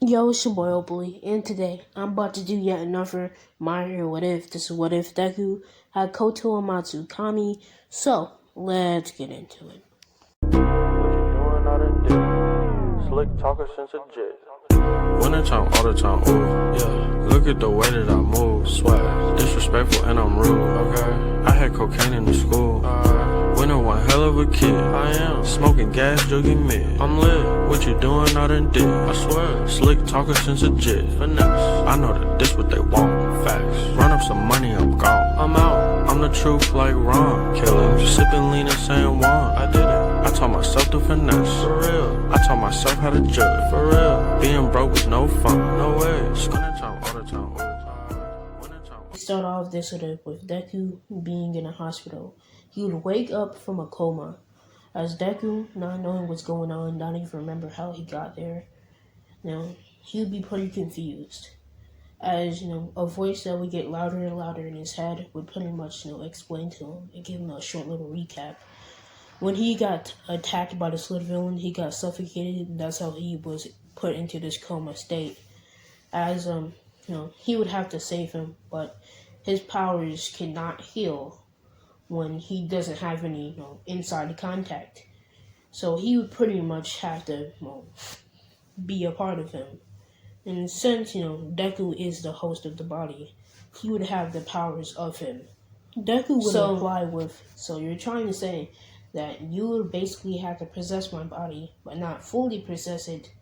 Yo, it's your boy Opally, and today I'm about to do yet another My Hero What If. This is What If Deku had koto-umazu-kami, so let's get into it. What you doing out of dick? Slick talker since a jet. Wintertime, all the time, ooh, yeah. Look at the way that I move, swag. Disrespectful and I'm rude, okay. I had cocaine in the school. Winter one hell of a kid. I am smoking gas, jogging mid. I'm lit. What you doing out in dick? I swear. Slick talker since a jet. Finesse. I know that this what they want. Facts. Run up some money, I'm gone. I'm out. I'm the truth like Ron. Killing. Sipping lean and saying Juan. I did it. I taught myself to finesse. For real. I taught myself how to judge. For real. Being broke was no fun. No way. Wintertime, all the time. We start off this with Deku being in a hospital. He would wake up from a coma. As Deku, not knowing what's going on, not even remember how he got there, he would be pretty confused. As, a voice that would get louder and louder in his head would pretty much, explain to him and give him a short little recap. When he got attacked by the Slit villain, he got suffocated, and that's how he was put into this coma state. As, he would have to save him, but his powers cannot heal when he doesn't have any, inside contact. So he would pretty much have to, be a part of him. And since, Deku is the host of the body, he would have the powers of him. Deku would reply with, so you're trying to say that you would basically have to possess my body, but not fully possess it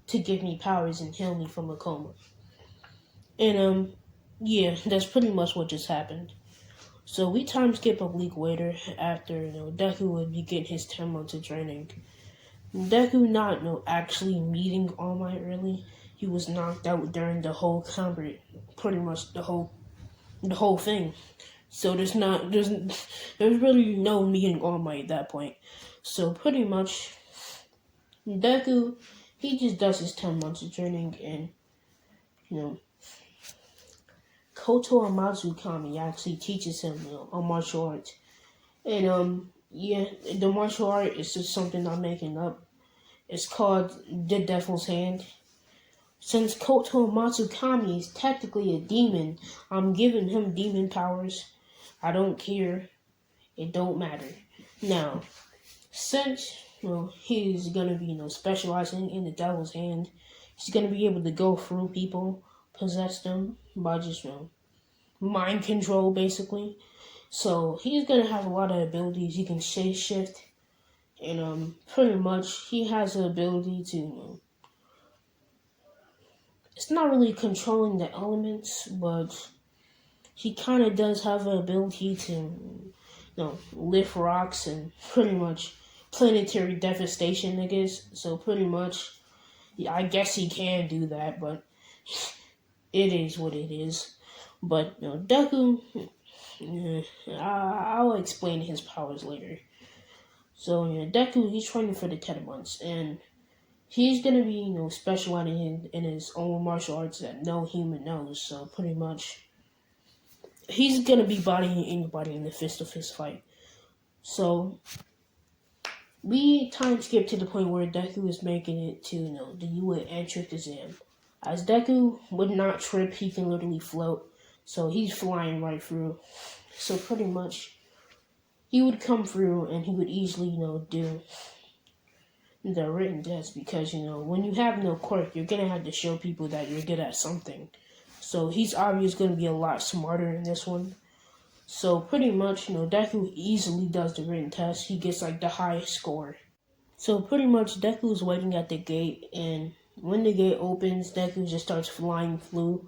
to give me powers and heal me from a coma. And, yeah, that's pretty much what just happened. So we time skip a week later after, Deku would begin his 10 months of training. Deku not, actually meeting All Might really. He was knocked out during the whole combat, pretty much the whole thing. So there's really no meeting All Might at that point. So pretty much, Deku, he just does his 10 months of training and, koto-umazu-kami actually teaches him, a martial art. And, the martial art is just something I'm making up. It's called the Devil's Hand. Since koto-umazu-kami is technically a demon, I'm giving him demon powers. I don't care. It don't matter. Now, since, he's gonna be, specializing in the Devil's Hand, he's gonna be able to go through people, possess them by just, mind control, basically. So he's gonna have a lot of abilities. He can shape shift, and pretty much he has the ability to. It's not really controlling the elements, but he kind of does have the ability to, lift rocks and pretty much planetary devastation, I guess. So pretty much, I guess he can do that, but it is what it is. But, Deku, I'll explain his powers later. So, Deku, he's training for the 10 months, and he's going to be, specializing in his own martial arts that no human knows. So, pretty much, he's going to be bodying anybody in the fist-to-fist fight. So, we time skip to the point where Deku is making it to, the UA entrance exam. As Deku would not trip, he can literally float. So he's flying right through. So pretty much, he would come through and he would easily, do the written test. Because, when you have no quirk, you're going to have to show people that you're good at something. So he's obviously going to be a lot smarter in this one. So pretty much, Deku easily does the written test. He gets the highest score. So pretty much, Deku's waiting at the gate, and when the gate opens, Deku just starts flying through.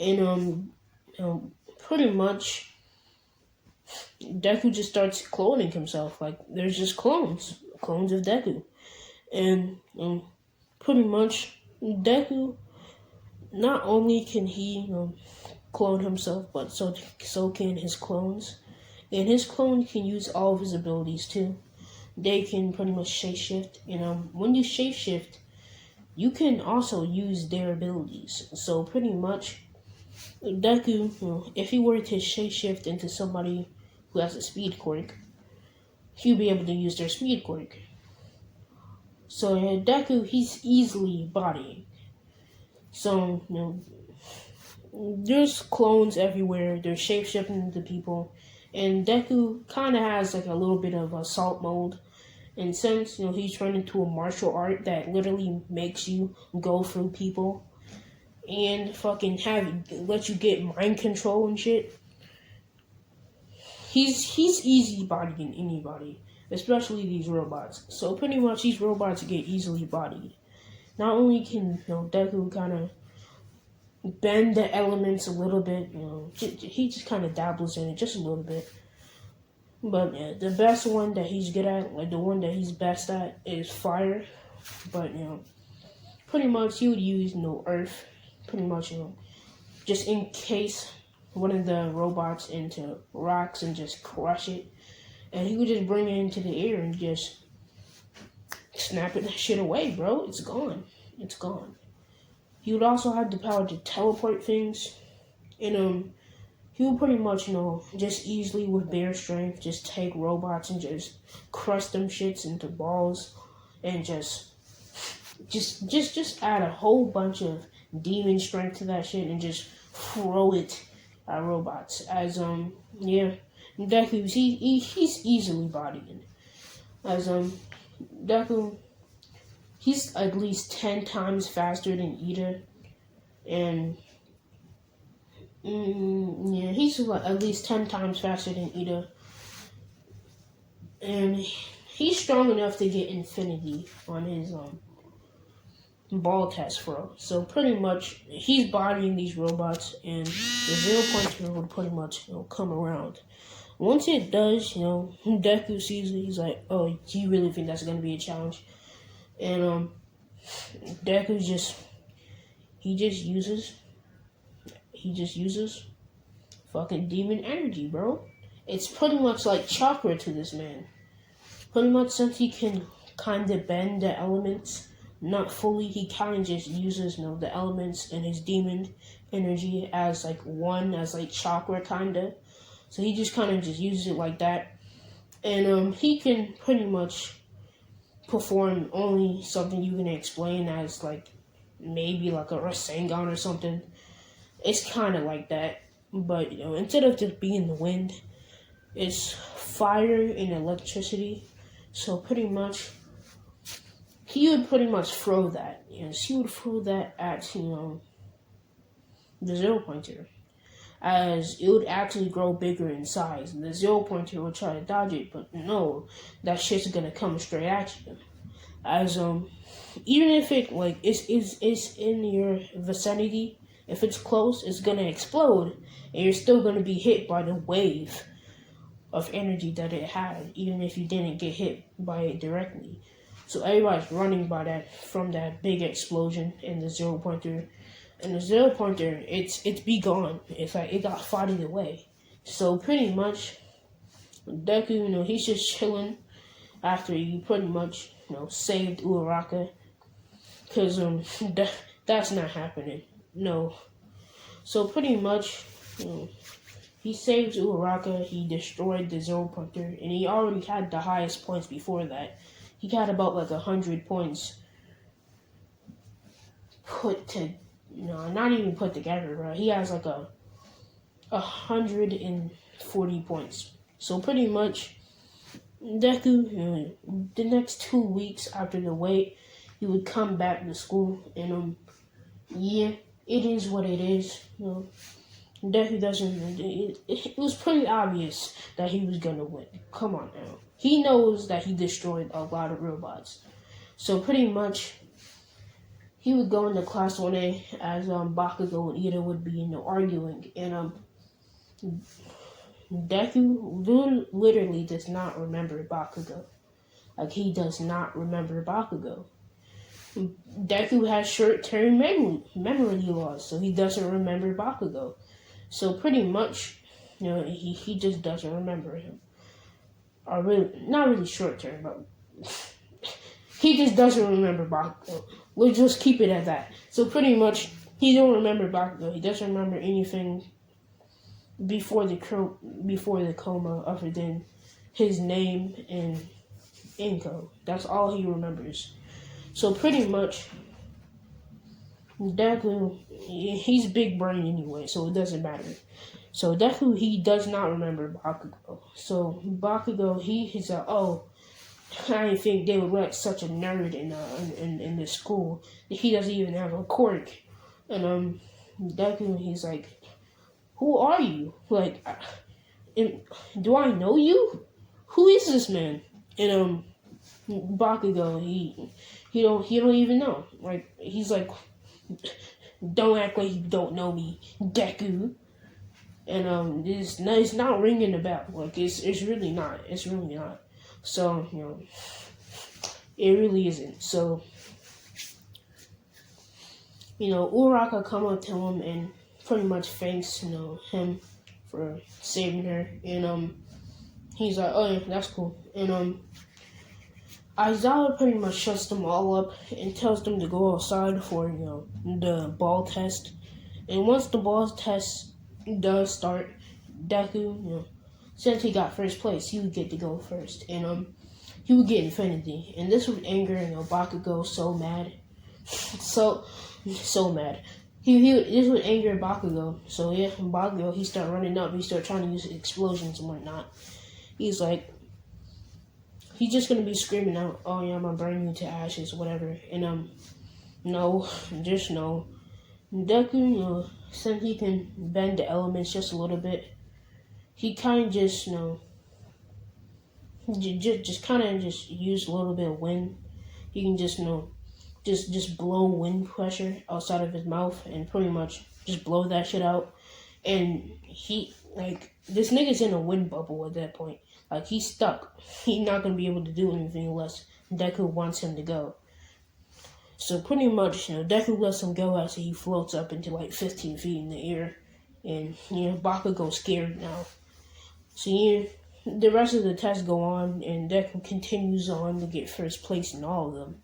And, pretty much, Deku just starts cloning himself. There's just clones of Deku. And, pretty much, Deku, not only can he, clone himself, but so can his clones. And his clone can use all of his abilities, too. They can pretty much shapeshift. And, when you shapeshift, you can also use their abilities. So, pretty much, Deku, if he were to shapeshift into somebody who has a speed quirk, he'll be able to use their speed quirk. So Deku, he's easily bodying. So, there's clones everywhere. They're shapeshifting into people. And Deku kind of has like a little bit of assault mode. And since, he's turned into a martial art that literally makes you go through people and fucking let you get mind control and shit. He's easy bodying anybody, especially these robots. So pretty much these robots get easily bodied. Not only can Deku kind of bend the elements a little bit, he just kind of dabbles in it just a little bit. But yeah, the best one that he's good at, like the one that he's best at, is fire. But pretty much he would use earth, pretty much just in case one of the robots into rocks and just crush it, and he would just bring it into the air and just snap it shit away, bro. It's gone. It's gone. He would also have the power to teleport things, and he would pretty much just easily with bare strength just take robots and just crush them shits into balls, and just add a whole bunch of demon strength to that shit and just throw it at robots. As Deku, he's easily bodying. As Deku, he's at least 10 times faster than Ida, and he's like at least 10 times faster than Ida, and he's strong enough to get infinity on his ball test throw. So pretty much he's bodying these robots, and the 0.2 would pretty much come around. Once it does, Deku sees it, he's like, oh, do you really think that's gonna be a challenge? And Deku just uses fucking demon energy, bro. It's pretty much like chakra to this man. Pretty much since he can kind of bend the elements, not fully, he kind of just uses the elements and his demon energy as like chakra kind of. So he just kind of just uses it like that, and he can pretty much perform only something you can explain as like maybe like a Rasengan or something. It's kind of like that, but instead of just being the wind, it's fire and electricity. So pretty much he would pretty much throw that. He would throw that at the 0-pointer, as it would actually grow bigger in size. The 0-pointer would try to dodge it, but no, that shit's gonna come straight at you. As even if it like is in your vicinity, if it's close, it's gonna explode, and you're still gonna be hit by the wave of energy that it had, even if you didn't get hit by it directly. So everybody's running by that from that big explosion in the 0-pointer. And the 0-pointer, it's be gone. It's like it got fighted away. So pretty much Deku, he's just chilling after you pretty much, saved Uraraka. Cause that's not happening. No. So pretty much, he saved Uraraka, he destroyed the 0-pointer, and he already had the highest points before that. He got about like 100 points not even put together, bro. He has like 140 points. So pretty much, Deku, the next 2 weeks after the wait, he would come back to school, and it is what it is. Deku doesn't. It was pretty obvious that he was gonna win. Come on now, he knows that he destroyed a lot of robots. So pretty much, he would go into class one day as Bakugo and Ida would be arguing, and Deku literally does not remember Bakugo. Like, he does not remember Bakugo. Deku has short-term memory loss, so he doesn't remember Bakugo. So pretty much, he just doesn't remember him. Or really, not really short-term, but he just doesn't remember Bakugo. We'll just keep it at that. So pretty much, he don't remember Bakugo. He doesn't remember anything before the coma other than his name and Inko. That's all he remembers. So pretty much, Deku, he's big brain anyway, so it doesn't matter. So Deku, he does not remember Bakugo. So Bakugo, he's like, oh, I didn't think they would let such a nerd in this school. He doesn't even have a quirk. And Deku, he's like, who are you? Like, do I know you? Who is this man? And Bakugo, he don't even know. Like, he's like, don't act like you don't know me, Deku. And it's not ringing a bell. Like, it's really not. It's really not. So, it really isn't. So, Uraka come up to him and pretty much thanks, him for saving her. And he's like, oh yeah, that's cool. And Aizawa pretty much shuts them all up and tells them to go outside for, the ball test. And once the ball test does start, Deku, since he got first place, he would get to go first. And he would get Infinity. And this would anger, Bakugo so mad. So mad. This would anger Bakugo. So yeah, Bakugo, he start running up, he start trying to use explosions and whatnot. He's like, he's just gonna be screaming out, oh yeah, I'm gonna burn you to ashes, whatever. And no, just no. Deku, since he can bend the elements just a little bit, he kind of just, just kind of just use a little bit of wind. He can just, just blow wind pressure outside of his mouth and pretty much just blow that shit out. And this nigga's in a wind bubble at that point. Like, he's stuck. He's not gonna be able to do anything unless Deku wants him to go. So pretty much, Deku lets him go as he floats up into like 15 feet in the air. And, Bakugo's scared now. So, the rest of the tests go on, and Deku continues on to get first place in all of them.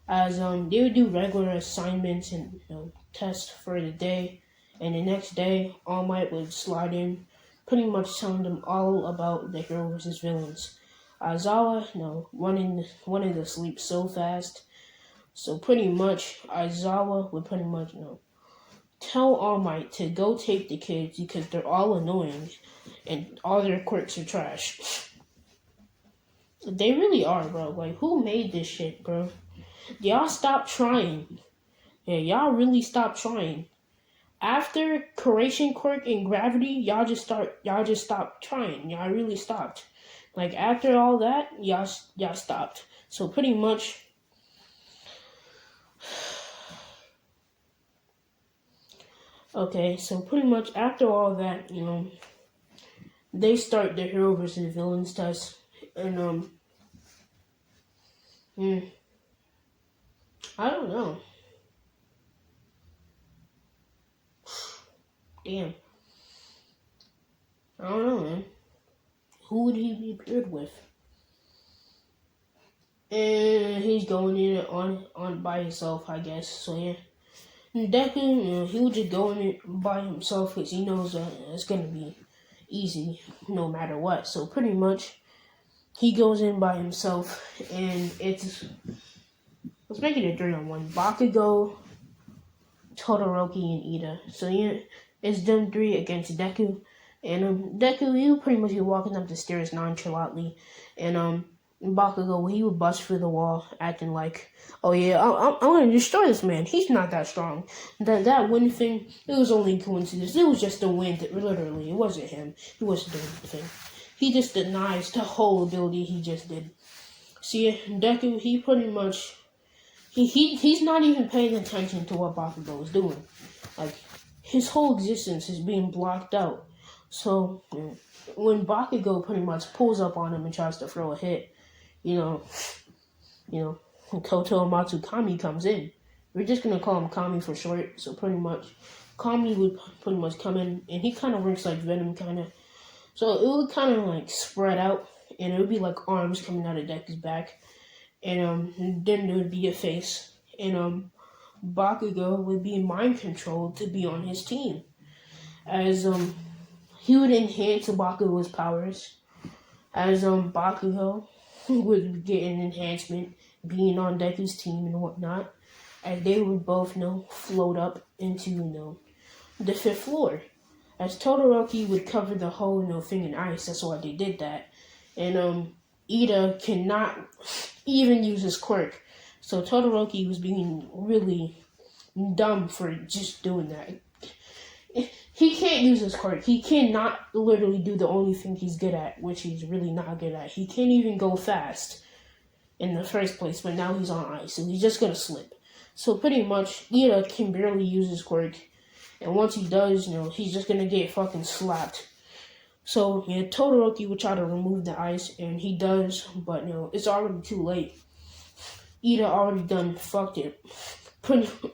As they would do regular assignments and tests for the day, and the next day, All Might would slide in, pretty much telling them all about the hero versus villains. Aizawa, wanted to sleep so fast, so pretty much Aizawa would pretty much tell All Might to go take the kids because they're all annoying and all their quirks are trash. They really are, bro. Like, who made this shit, bro? Y'all stop trying. Yeah, y'all really stop trying. After Creation Quirk and Gravity, y'all just stopped trying. Y'all really stopped. Like, after all that, y'all stopped. So pretty much, okay, so pretty much after all that, they start the hero versus villains test. And I don't know. Damn. I don't know, man. Who would he be paired with? And he's going in on by himself, I guess. So yeah. And Deku, he would just go in by himself because he knows that it's gonna be easy no matter what. So pretty much, he goes in by himself, and let's make it a 3-on-1. Bakugo, Todoroki, and Ida. So yeah, it's them three against Deku. And Deku, he would pretty much be walking up the stairs nonchalantly. And Bakugo, he would bust through the wall, acting like, oh yeah, I'm gonna destroy this man. He's not that strong. That wind thing, it was only coincidence. It was just the wind, literally. It wasn't him. He wasn't doing anything. He just denies the whole ability he just did. See, Deku, he pretty much, he's not even paying attention to what Bakugo is doing. Like, his whole existence is being blocked out. So, when Bakugo pretty much pulls up on him and tries to throw a hit, koto-umazu-kami comes in. We're just gonna call him Kami for short. So pretty much, Kami would pretty much come in, and he kind of works like Venom, kind of. So it would kind of like spread out, and it would be like arms coming out of Deku's back, and then there would be a face, and Bakugo would be mind controlled to be on his team, as he would enhance Bakugo's powers, as Bakugo would get an enhancement being on Deku's team and whatnot. as they would both float up into the fifth floor. As Todoroki would cover the whole thing in ice, that's why they did that. And Ida cannot even use his quirk. So Todoroki was being really dumb for just doing that. He can't use his quirk. He cannot literally do the only thing he's good at, which he's really not good at. He can't even go fast in the first place, but now he's on ice, so he's just gonna slip. So pretty much, Ida can barely use his quirk, and once he does, he's just gonna get fucking slapped. So Todoroki would try to remove the ice, and he does, but it's already too late. Ida already done fucked it.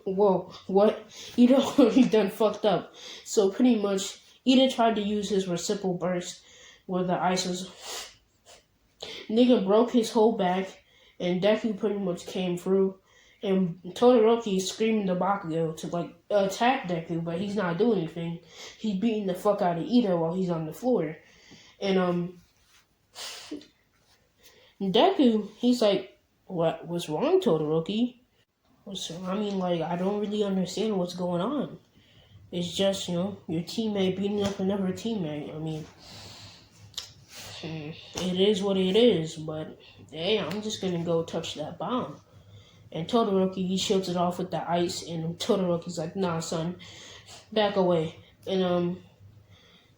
Whoa, what? Ida already done fucked up. So pretty much, Ida tried to use his reciprocal burst, where the ice was. Nigga broke his whole back, and Deku pretty much came through. And Todoroki is screaming to Bakugo to attack Deku, but he's not doing anything. He's beating the fuck out of Ida while he's on the floor. And Deku, he's like, what's wrong, Todoroki? So, I don't really understand what's going on. It's just, your teammate beating up another teammate. It is what it is, but hey, I'm just gonna go touch that bomb. And Todoroki, he shields it off with the ice, and Todoroki's like, nah, son, back away. And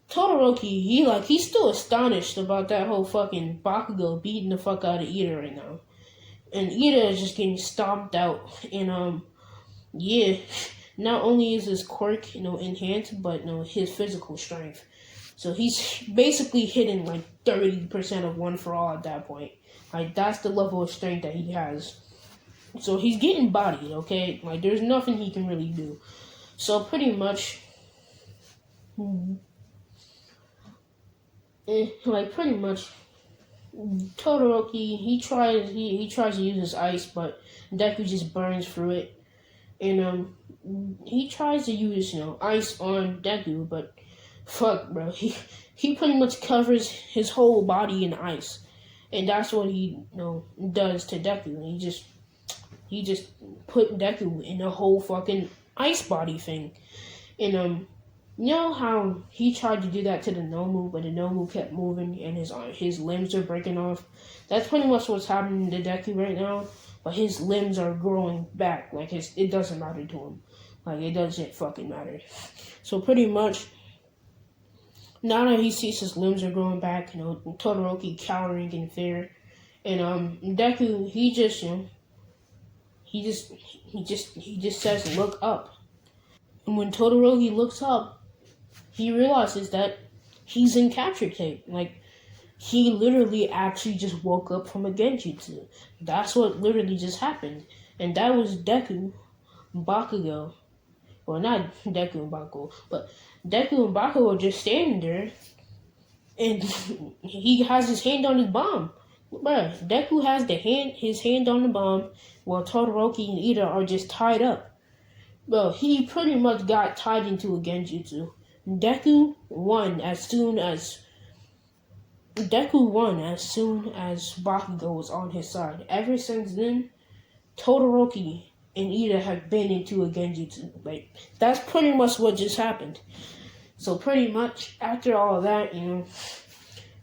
Todoroki, he's still astonished about that whole fucking Bakugo beating the fuck out of Ida right now. And Ida is just getting stomped out. And not only is his quirk, enhanced, but his physical strength. So he's basically hitting 30% of One for All at that point. That's the level of strength that he has. So he's getting bodied, okay? There's nothing he can really do. So pretty much, Todoroki, he tries to use his ice, but Deku just burns through it. And he tries to use ice on Deku, but fuck, bro, he pretty much covers his whole body in ice, and that's what he does to Deku. He just put Deku in a whole fucking ice body thing. And you know how he tried to do that to the Nomu, but the Nomu kept moving and his limbs are breaking off? That's pretty much what's happening to Deku right now, but his limbs are growing back. It doesn't matter to him. It doesn't fucking matter. So pretty much, now that he sees his limbs are growing back, Todoroki cowering in fear, and Deku, he just says, look up. And when Todoroki looks up, he realizes that he's in capture tape. He literally actually just woke up from a genjutsu. That's what literally just happened. And that was Deku, Bakugo. Well, not Deku and Bakugo, but Deku and Bakugo are just standing there, and he has his hand on his bomb. Bruh, Deku has his hand on the bomb, while Todoroki and Ida are just tied up. Bro, he pretty much got tied into a genjutsu. Deku won as soon as Bakugo was on his side. Ever since then, Todoroki and Ida have been into a genjutsu. That's pretty much what just happened. So pretty much after all of that,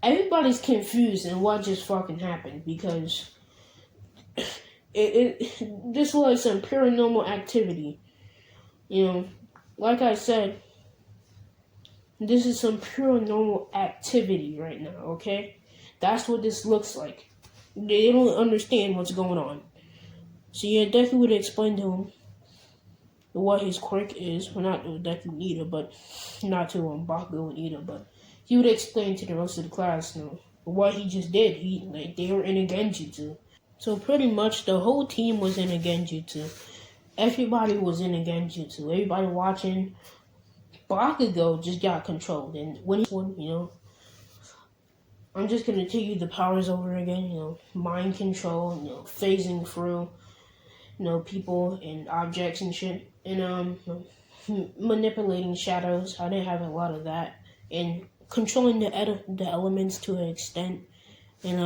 everybody's confused in what just fucking happened, because this was some paranormal activity. Like I said, this is some paranormal activity right now, okay? That's what this looks like. They don't understand what's going on. So Deku would explain to him what his quirk is. Well, not Deku and Ida, but not to Bakugo and Ida, but he would explain to the rest of the class, what he just did. They were in a genjutsu. So pretty much the whole team was in a genjutsu. Everybody was in a genjutsu. Everybody watching. Bakugo just got controlled, and when I'm just gonna tell you the powers over again. Mind control. Phasing through. People and objects and shit, and manipulating shadows. I didn't have a lot of that, and controlling the elements to an extent, and